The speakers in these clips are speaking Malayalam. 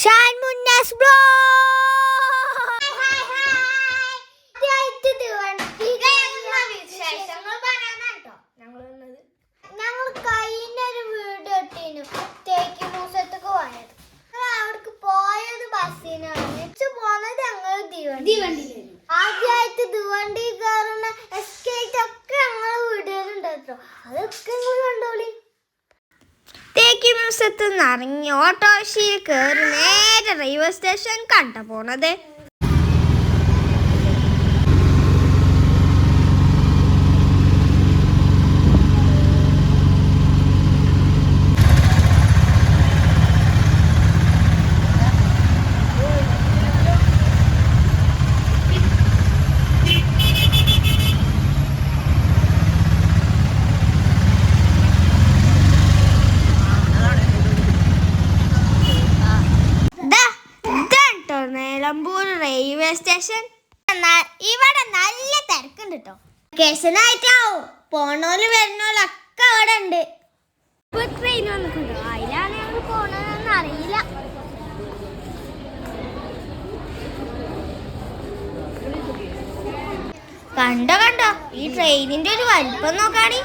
ഷാൻ മുന്നാസ് ബ്രോ ഞങ്ങൾ കഴിഞ്ഞൊരു വീഡിയോ ഇട്ടിരുന്നു തേക്ക് മ്യൂസിയത്തൊക്കെ പോയത്. അവിടേക്ക് പോയത് ബസ്സിനാണ്. പോന്നത് ഞങ്ങൾ തീവണ്ടി. ആദ്യമായിട്ട് തീവണ്ടി കയറുന്ന എസ്കേറ്റ് ഒക്കെ ഞങ്ങൾ വീഡിയോയിലുണ്ട് കേട്ടോ. അതൊക്കെ നിങ്ങൾ കണ്ടോളി. തേക്ക് മ്യൂസിയത്തിൽ നിന്ന് ഇറങ്ങി ഓട്ടോറിക്ഷയിൽ കയറി നേരെ റെയിൽവേ സ്റ്റേഷൻ കണ്ട പോണത്. Nilambur railway station. ഇവിടെ നല്ല തിരക്കുണ്ട് കേട്ടോ. വെക്കേഷനായിട്ടാവും പോണോല് വരുന്നോലൊക്കെ അവിടെ ഉണ്ട്. ട്രെയിൻ വന്നിട്ടുണ്ടോ? അതിലാണ് ഞങ്ങൾ പോണതെന്ന് അറിയില്ല. കണ്ടോ ഈ ട്രെയിനിന്റെ ഒരു വലിപ്പം നോക്കാണി.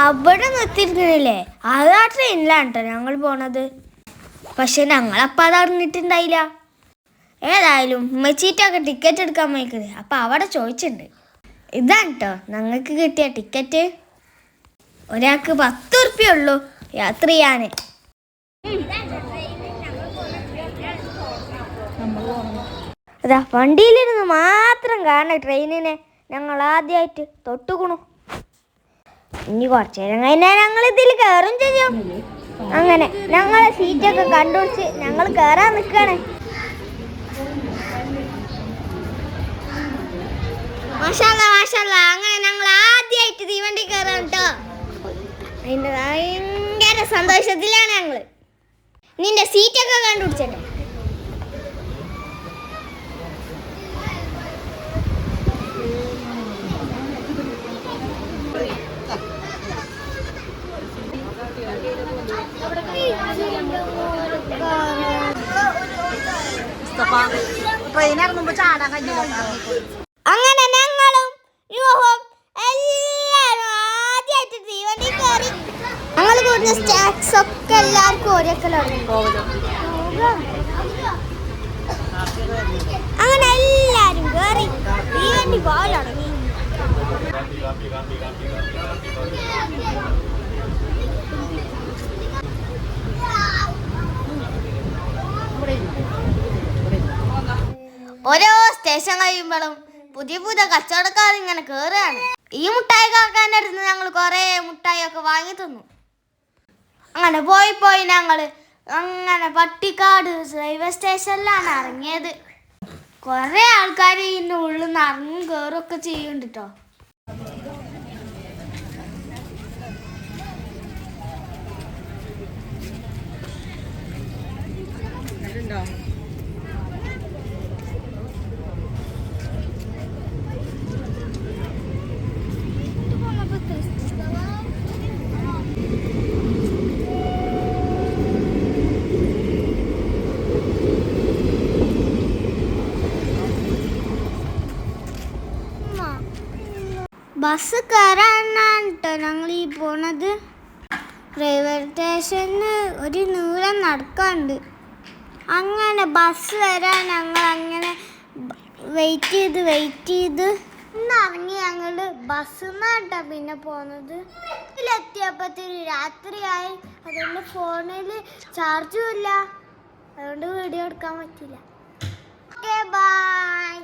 അവിടെ നിർത്തിയിരിക്കണില്ലേ, അത് ആ ട്രെയിനിലാണ് കേട്ടോ ഞങ്ങൾ പോണത്. പക്ഷെ ഞങ്ങളപ്പം അത് അറിഞ്ഞിട്ടുണ്ടായില്ല. ഏതായാലും ഉമ്മച്ചീറ്റൊക്കെ ടിക്കറ്റ് എടുക്കാൻ പോയിക്കണേ. അപ്പം അവിടെ ചോദിച്ചിട്ടുണ്ട്. ഇതാണ് കേട്ടോ ഞങ്ങൾക്ക് കിട്ടിയ ടിക്കറ്റ്. ഒരാൾക്ക് 10 ഉറുപ്പ്യ ഉള്ളൂ യാത്ര ചെയ്യാൻ. അതാ വണ്ടിയിലിരുന്ന് മാത്രം കാണണം ട്രെയിനിനെ. ഞങ്ങൾ ആദ്യമായിട്ട് തൊട്ടുകുണു. ഇനി കുറച്ച് നേരം കഴിഞ്ഞാൽ ഞങ്ങൾ ഇതിൽ കയറും ചെയ്യും. അങ്ങനെ ഞങ്ങളെ സീറ്റൊക്കെ കണ്ടുപിടിച്ച് ഞങ്ങൾ കയറാൻ നിൽക്കുകയാണ്. മാഷാല്ലാ അങ്ങനെ ഞങ്ങൾ ആദ്യമായിട്ട് തീവണ്ടി കയറാൻ കേട്ടോ. അതിൻ്റെ ഭയങ്കര സന്തോഷത്തിലാണ് ഞങ്ങൾ. നിന്റെ സീറ്റൊക്കെ കണ്ടുപിടിച്ചേ. അങ്ങനെ ഞങ്ങളും എല്ലാരും ആദ്യമായിട്ട് തീവണ്ടി കയറി. ഞങ്ങൾ കൂടുന്ന സ്റ്റാക്സ് ഒക്കെ എല്ലാവർക്കും അങ്ങനെ എല്ലാരും കയറി തീവണ്ടി പോകാൻ. ഓരോ സ്റ്റേഷൻ കഴിയുമ്പോഴും പുതിയ കച്ചവടക്കാർ ഇങ്ങനെ കയറുകയാണ്. ഈ മുട്ടായി കാക്കാൻ്റെ അടുത്ത് ഞങ്ങൾ കുറേ മുട്ടായി ഒക്കെ വാങ്ങി തന്നു. അങ്ങനെ പോയി ഞങ്ങൾ അങ്ങനെ പട്ടിക്കാട് റെയിൽവേ സ്റ്റേഷനിലാണ് ഇറങ്ങിയത്. കുറേ ആൾക്കാർ ഇതിൻ്റെ ഉള്ളിൽ നിന്ന് ഇറങ്ങും കയറുമൊക്കെ ചെയ്യുന്നുണ്ട് കേട്ടോ. ബസ് കയറാനാണ് കേട്ടോ ഞങ്ങൾ ഈ പോണത്. റെയിൽവേ സ്റ്റേഷന് ഒരു നീളം നടക്കാറുണ്ട്. അങ്ങനെ ബസ് വരാൻ ഞങ്ങൾ അങ്ങനെ വെയിറ്റ് ചെയ്ത് ഇറങ്ങി. ഞങ്ങൾ ബസ്സിൽ നിന്നാണ് കേട്ടോ പിന്നെ പോന്നത്. ഇതിലെത്തിയപ്പോഴത്തേന് രാത്രിയായി. അതുകൊണ്ട് ഫോണിൽ ചാർജും ഇല്ല. അതുകൊണ്ട് വീഡിയോ എടുക്കാൻ പറ്റില്ല. Okay bye.